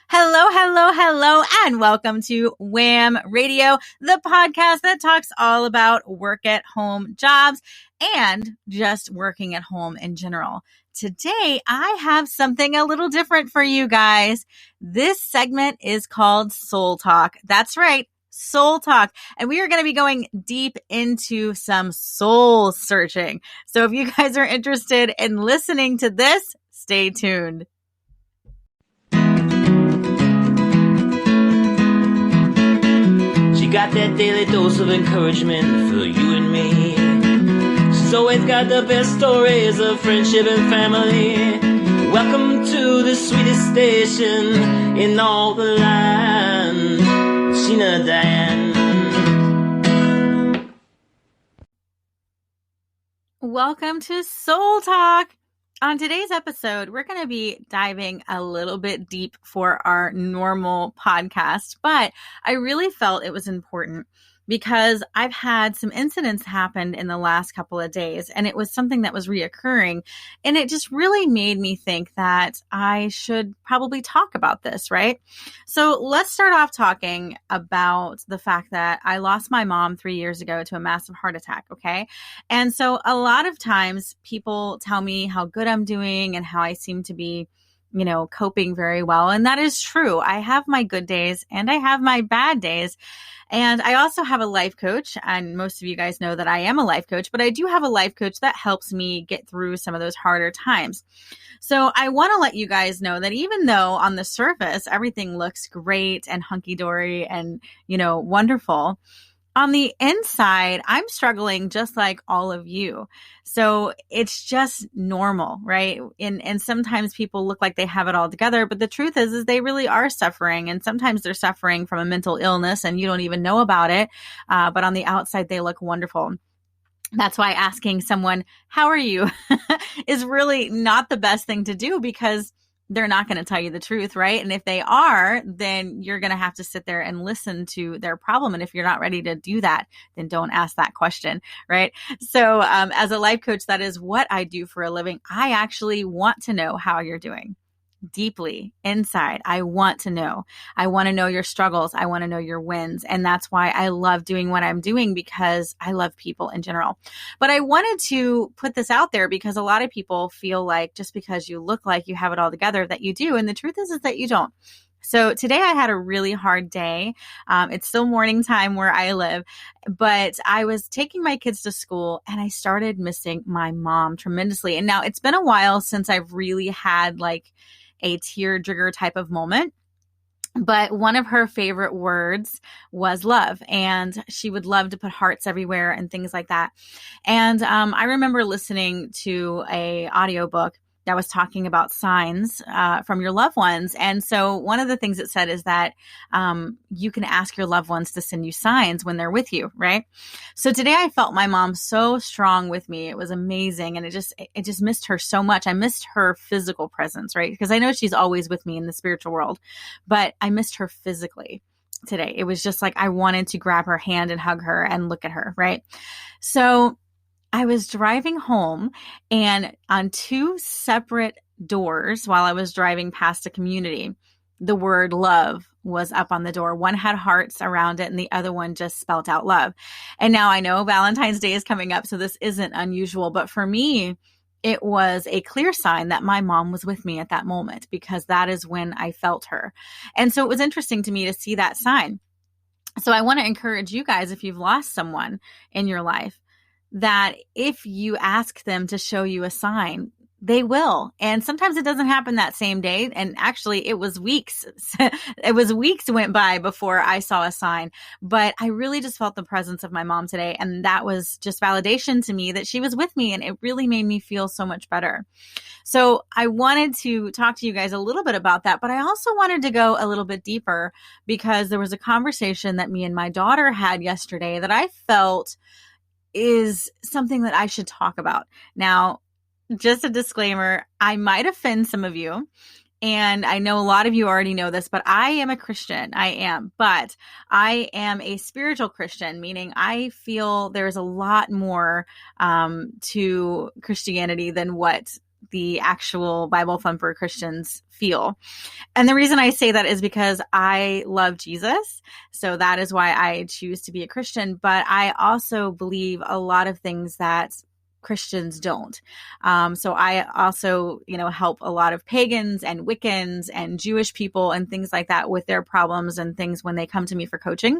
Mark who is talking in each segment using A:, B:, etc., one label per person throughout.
A: Hello, hello, hello, and welcome to Wham Radio, the podcast that talks all about work at home jobs and just working at home in general. Today, I have something a little different for you guys. This segment is called Soul Talk. That's right, Soul Talk. And we are going to be going deep into some soul searching. So if you guys are interested in listening to this, stay tuned.
B: Got that daily dose of encouragement for you and me. She's always got the best stories of friendship and family. Welcome to the sweetest station in all the land, Sheena Diane.
A: Welcome to Soul Talk. On today's episode, we're going to be diving a little bit deep for our normal podcast, but I really felt it was important because I've had some incidents happen in the last couple of days, and it was something that was reoccurring, and it just really made me think that I should probably talk about this, right? So let's start off talking about the fact that I lost my mom 3 years ago to a massive heart attack, okay? And so a lot of times people tell me how good I'm doing and how I seem to be coping very well. And that is true. I have my good days and I have my bad days. And I also have a life coach. And most of you guys know that I am a life coach, but I do have a life coach that helps me get through some of those harder times. So I want to let you guys know that even though on the surface, everything looks great and hunky-dory and, wonderful, on the inside, I'm struggling just like all of you. So it's just normal, right? And sometimes people look like they have it all together, but the truth is they really are suffering. And sometimes they're suffering from a mental illness and you don't even know about it. But on the outside, they look wonderful. That's why asking someone, how are you, is really not the best thing to do because they're not going to tell you the truth, right? And if they are, then you're going to have to sit there and listen to their problem. And if you're not ready to do that, then don't ask that question, right? So as a life coach, that is what I do for a living. I actually want to know how you're doing. Deeply inside, I want to know. I want to know your struggles. I want to know your wins. And that's why I love doing what I'm doing because I love people in general. But I wanted to put this out there because a lot of people feel like just because you look like you have it all together that you do. And the truth is that you don't. So today I had a really hard day. It's still morning time where I live, but I was taking my kids to school and I started missing my mom tremendously. And now it's been a while since I've really had like a tearjerker type of moment. But one of her favorite words was love, and she would love to put hearts everywhere and things like that. And I remember listening to a audiobook that was talking about signs from your loved ones. And so one of the things it said is that you can ask your loved ones to send you signs when they're with you, right? So today I felt my mom so strong with me. It was amazing. And it just missed her so much. I missed her physical presence, right? Because I know she's always with me in the spiritual world, but I missed her physically today. It was just like I wanted to grab her hand and hug her and look at her, right? So I was driving home and on two separate doors while I was driving past a community, the word love was up on the door. One had hearts around it and the other one just spelt out love. And now I know Valentine's Day is coming up, so this isn't unusual. But for me, it was a clear sign that my mom was with me at that moment because that is when I felt her. And so it was interesting to me to see that sign. So I want to encourage you guys, if you've lost someone in your life, that if you ask them to show you a sign, they will. And sometimes it doesn't happen that same day. And actually it was weeks. Went by before I saw a sign, but I really just felt the presence of my mom today. And that was just validation to me that she was with me. And it really made me feel so much better. So I wanted to talk to you guys a little bit about that, but I also wanted to go a little bit deeper because there was a conversation that me and my daughter had yesterday that I felt is something that I should talk about. Now, just a disclaimer, I might offend some of you. And I know a lot of you already know this, but I am a Christian. I am. But I am a spiritual Christian, meaning I feel there's a lot more to Christianity than what the actual Bible Thumper Christians feel. And the reason I say that is because I love Jesus. So that is why I choose to be a Christian. But I also believe a lot of things that Christians don't. So I also, help a lot of pagans and Wiccans and Jewish people and things like that with their problems and things when they come to me for coaching.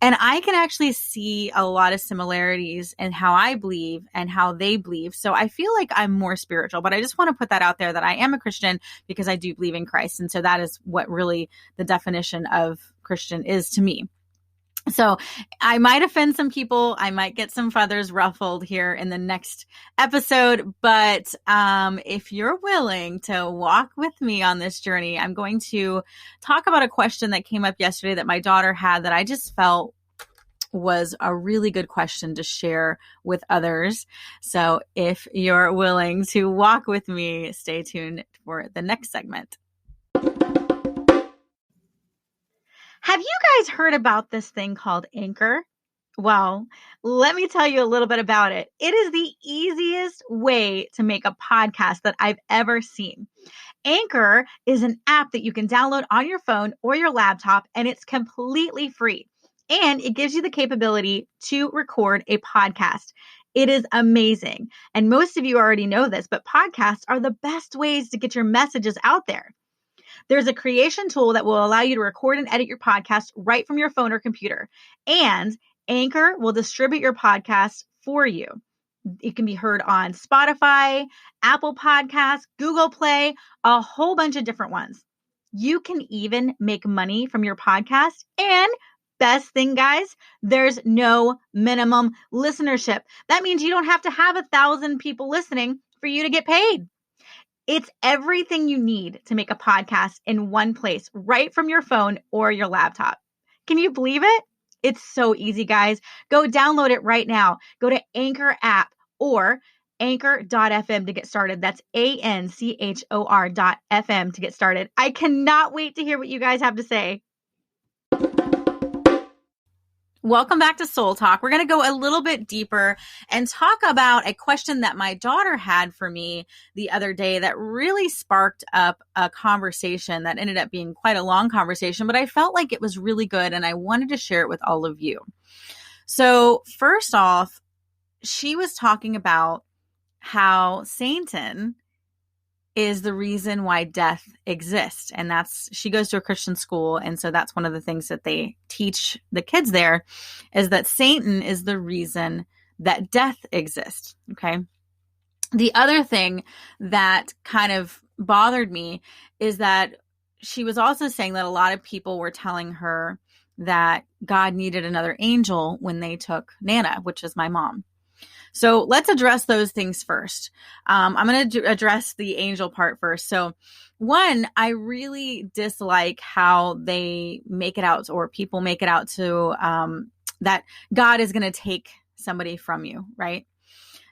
A: And I can actually see a lot of similarities in how I believe and how they believe. So I feel like I'm more spiritual, but I just want to put that out there that I am a Christian because I do believe in Christ. And so that is what really the definition of Christian is to me. So I might offend some people. I might get some feathers ruffled here in the next episode. But if you're willing to walk with me on this journey, I'm going to talk about a question that came up yesterday that my daughter had that I just felt was a really good question to share with others. So if you're willing to walk with me, stay tuned for the next segment. Have you guys heard about this thing called Anchor? Well, let me tell you a little bit about it. It is the easiest way to make a podcast that I've ever seen. Anchor is an app that you can download on your phone or your laptop, and it's completely free. And it gives you the capability to record a podcast. It is amazing. And most of you already know this, but podcasts are the best ways to get your messages out there. There's a creation tool that will allow you to record and edit your podcast right from your phone or computer. And Anchor will distribute your podcast for you. It can be heard on Spotify, Apple Podcasts, Google Play, a whole bunch of different ones. You can even make money from your podcast. And best thing, guys, there's no minimum listenership. That means you don't have to have 1,000 people listening for you to get paid. It's everything you need to make a podcast in one place, right from your phone or your laptop. Can you believe it? It's so easy, guys. Go download it right now. Go to Anchor app or anchor.fm to get started. That's ANCHOR.FM to get started. I cannot wait to hear what you guys have to say. Welcome back to Soul Talk. We're going to go a little bit deeper and talk about a question that my daughter had for me the other day that really sparked up a conversation that ended up being quite a long conversation, but I felt like it was really good and I wanted to share it with all of you. So first off, she was talking about how Satan is the reason why death exists. And she goes to a Christian school. And so that's one of the things that they teach the kids there is that Satan is the reason that death exists. Okay. The other thing that kind of bothered me is that she was also saying that a lot of people were telling her that God needed another angel when they took Nana, which is my mom. So let's address those things first. I'm going to address the angel part first. So one, I really dislike how they make it out, or people make it out to that God is going to take somebody from you, right?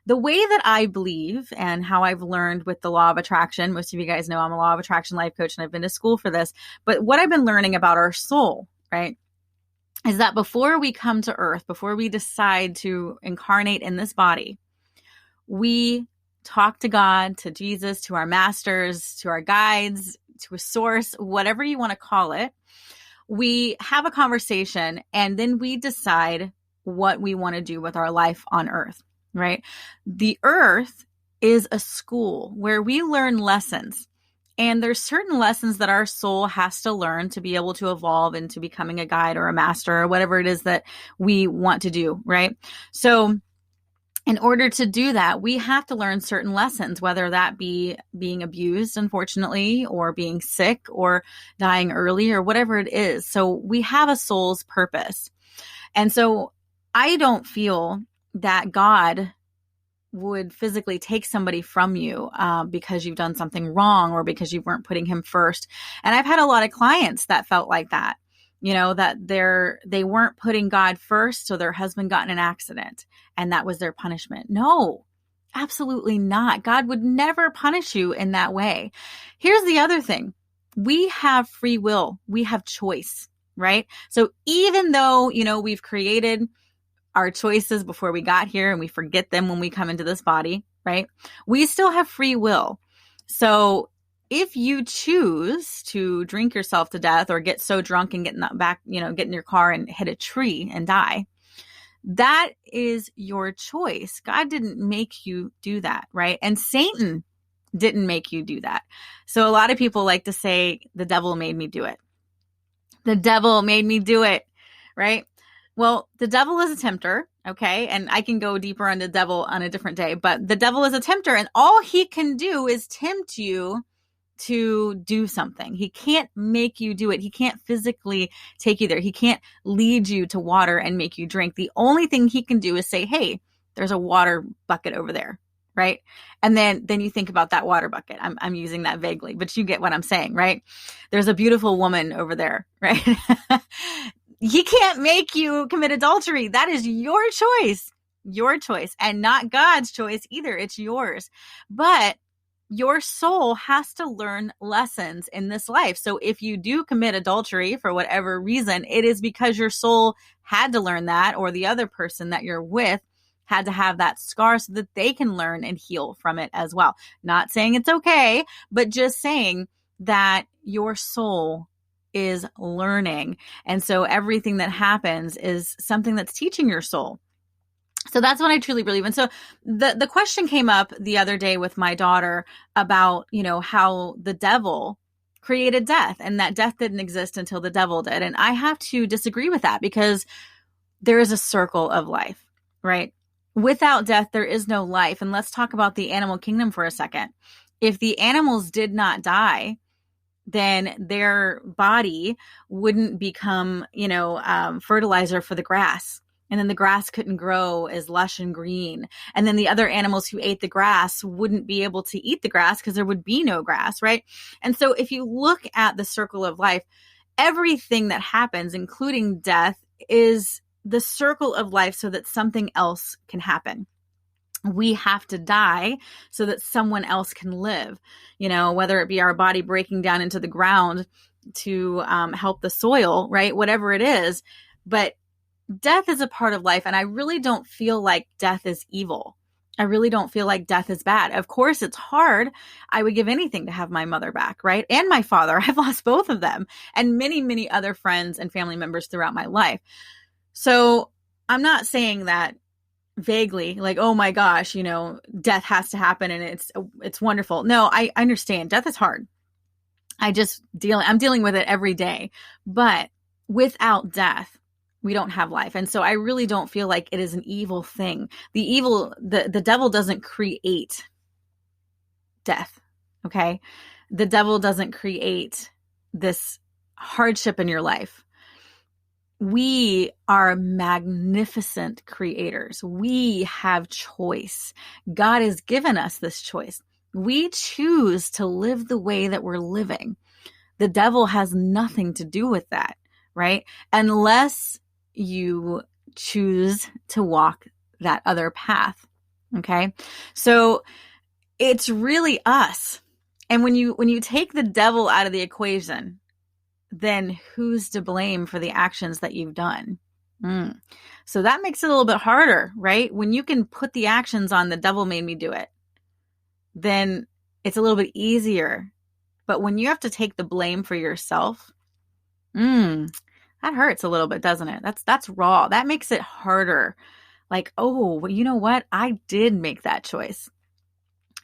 A: The way that I believe and how I've learned with the law of attraction, most of you guys know I'm a law of attraction life coach and I've been to school for this, but what I've been learning about our soul, right, is that before we come to earth, before we decide to incarnate in this body, we talk to God, to Jesus, to our masters, to our guides, to a source, whatever you want to call it. We have a conversation and then we decide what we want to do with our life on earth, right? The earth is a school where we learn lessons. And there's certain lessons that our soul has to learn to be able to evolve into becoming a guide or a master or whatever it is that we want to do, right? So in order to do that, we have to learn certain lessons, whether that be being abused, unfortunately, or being sick or dying early or whatever it is. So we have a soul's purpose. And so I don't feel that God would physically take somebody from you because you've done something wrong or because you weren't putting him first. And I've had a lot of clients that felt like that, that they weren't putting God first. So their husband got in an accident and that was their punishment. No, absolutely not. God would never punish you in that way. Here's the other thing. We have free will. We have choice, right? So even though, we've created our choices before we got here and we forget them when we come into this body, right? We still have free will. So if you choose to drink yourself to death or get so drunk and get in your car and hit a tree and die, that is your choice. God didn't make you do that, right? And Satan didn't make you do that. So a lot of people like to say, the devil made me do it. The devil made me do it, right? Well, the devil is a tempter, okay? And I can go deeper on the devil on a different day, but the devil is a tempter, and all he can do is tempt you to do something. He can't make you do it. He can't physically take you there. He can't lead you to water and make you drink. The only thing he can do is say, hey, there's a water bucket over there, right? And then you think about that water bucket. I'm using that vaguely, but you get what I'm saying, right? There's a beautiful woman over there, right? He can't make you commit adultery. That is your choice, and not God's choice either. It's yours. But your soul has to learn lessons in this life. So if you do commit adultery for whatever reason, it is because your soul had to learn that, or the other person that you're with had to have that scar so that they can learn and heal from it as well. Not saying it's okay, but just saying that your soul is learning. And so everything that happens is something that's teaching your soul. So that's what I truly believe. And so the question came up the other day with my daughter about, how the devil created death, and that death didn't exist until the devil did. And I have to disagree with that, because there is a circle of life, right? Without death, there is no life. And let's talk about the animal kingdom for a second. If the animals did not die, then their body wouldn't become, fertilizer for the grass. And then the grass couldn't grow as lush and green. And then the other animals who ate the grass wouldn't be able to eat the grass because there would be no grass, right? And so if you look at the circle of life, everything that happens, including death, is the circle of life so that something else can happen. We have to die so that someone else can live, whether it be our body breaking down into the ground to help the soil, right? Whatever it is. But death is a part of life. And I really don't feel like death is evil. I really don't feel like death is bad. Of course, it's hard. I would give anything to have my mother back, right? And my father. I've lost both of them, and many, many other friends and family members throughout my life. So I'm not saying that vaguely, like, oh my gosh, death has to happen and it's wonderful. No, I understand. Death is hard. I'm dealing with it every day. But without death, we don't have life. And so I really don't feel like it is an evil thing. The devil doesn't create death. Okay. The devil doesn't create this hardship in your life. We are magnificent creators. We have choice. God has given us this choice. We choose to live the way that we're living. The devil has nothing to do with that, right? Unless you choose to walk that other path. Okay. So it's really us. And when you take the devil out of the equation, then who's to blame for the actions that you've done? So that makes it a little bit harder, right? When you can put the actions on the devil made me do it, then it's a little bit easier. But when you have to take the blame for yourself, that hurts a little bit, doesn't it? That's raw. That makes it harder. Like, oh, well, you know what? I did make that choice,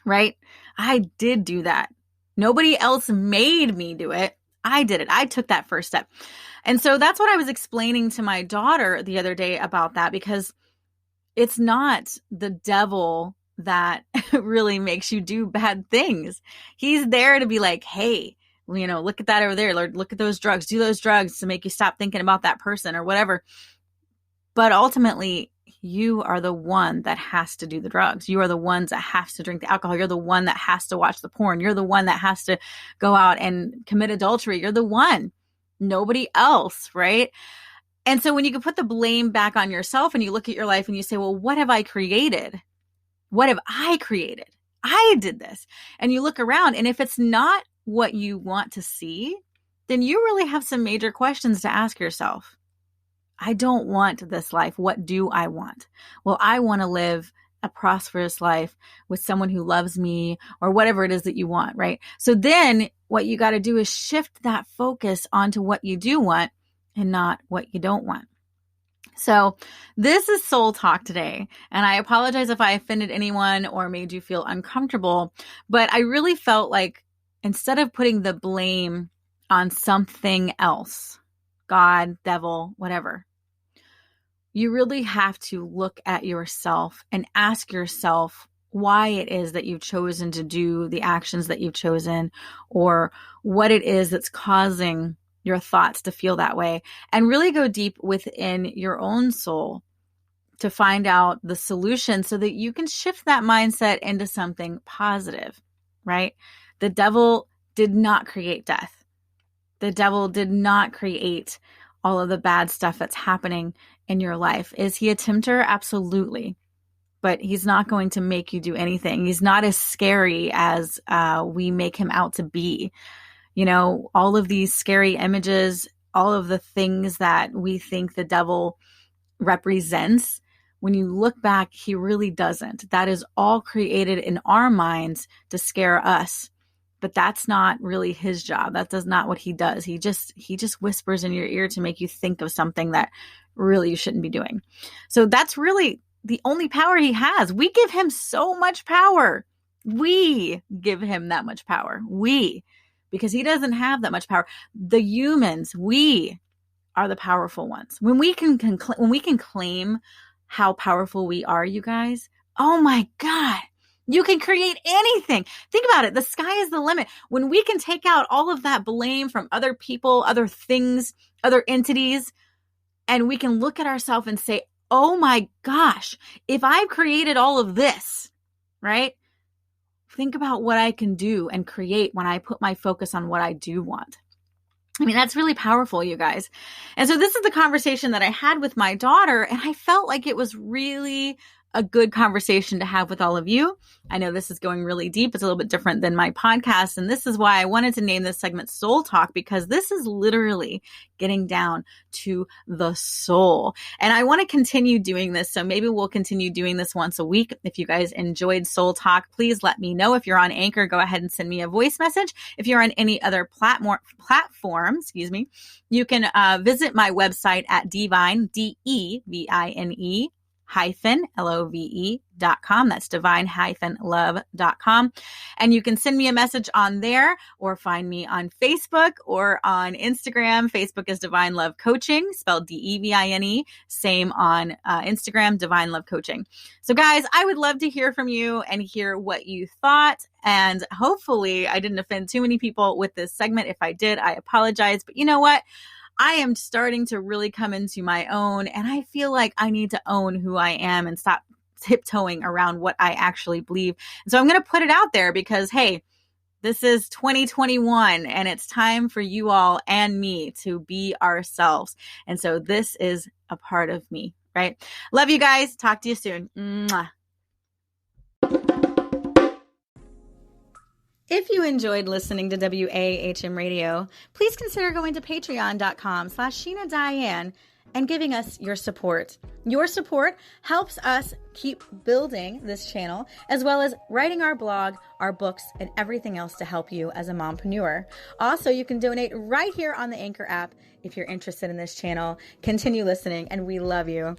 A: right? I did do that. Nobody else made me do it. I did it. I took that first step. And so that's what I was explaining to my daughter the other day about that, because it's not the devil that really makes you do bad things. He's there to be like, hey, look at that over there. Look at those drugs. Do those drugs to make you stop thinking about that person or whatever. But ultimately, you are the one that has to do the drugs. You are the ones that has to drink the alcohol. You're the one that has to watch the porn. You're the one that has to go out and commit adultery. You're the one. Nobody else, right? And so when you can put the blame back on yourself and you look at your life and you say, well, what have I created? What have I created? I did this. And you look around, and if it's not what you want to see, then you really have some major questions to ask yourself. I don't want this life. What do I want? Well, I want to live a prosperous life with someone who loves me or whatever it is that you want, right? So then what you got to do is shift that focus onto what you do want and not what you don't want. So this is Soul Talk today, and I apologize if I offended anyone or made you feel uncomfortable, but I really felt like instead of putting the blame on something else, God, devil, whatever, you really have to look at yourself and ask yourself why it is that you've chosen to do the actions that you've chosen, or what it is that's causing your thoughts to feel that way, and really go deep within your own soul to find out the solution so that you can shift that mindset into something positive, right? The devil did not create death. The devil did not create all of the bad stuff that's happening in your life. Is he a tempter? Absolutely. But he's not going to make you do anything. He's not as scary as we make him out to be. You know, all of these scary images, all of the things that we think the devil represents, when you look back, he really doesn't. That is all created in our minds to scare us. But that's not really his job. That's not what he does. He just whispers in your ear to make you think of something that really you shouldn't be doing. So that's really the only power he has. We give him so much power. We give him that much power. Because he doesn't have that much power. The humans, we are the powerful ones. When we can claim how powerful we are, you guys, oh my God, you can create anything. Think about it. The sky is the limit. When we can take out all of that blame from other people, other things, other entities, and we can look at ourselves and say, oh my gosh, if I've created all of this, right? Think about what I can do and create when I put my focus on what I do want. I mean, that's really powerful, you guys. And so this is the conversation that I had with my daughter, and I felt like it was really a good conversation to have with all of you. I know this is going really deep. It's a little bit different than my podcast. And this is why I wanted to name this segment Soul Talk, because this is literally getting down to the soul. And I want to continue doing this. So maybe we'll continue doing this once a week. If you guys enjoyed Soul Talk, please let me know. If you're on Anchor, go ahead and send me a voice message. If you're on any other platform, you can visit my website at Divine, DEVINE, -love.com. That's divine-love.com. And you can send me a message on there or find me on Facebook or on Instagram. Facebook is Divine Love Coaching, spelled DEVINE. Same on Instagram, Divine Love Coaching. So guys, I would love to hear from you and hear what you thought. And hopefully I didn't offend too many people with this segment. If I did, I apologize. But you know what? I am starting to really come into my own, and I feel like I need to own who I am and stop tiptoeing around what I actually believe. And so I'm going to put it out there because, hey, this is 2021 and it's time for you all and me to be ourselves. And so this is a part of me, right? Love you guys. Talk to you soon. Mwah. If you enjoyed listening to WAHM Radio, please consider going to patreon.com/Sheena Diane and giving us your support. Your support helps us keep building this channel, as well as writing our blog, our books, and everything else to help you as a mompreneur. Also, you can donate right here on the Anchor app if you're interested in this channel. Continue listening, and we love you.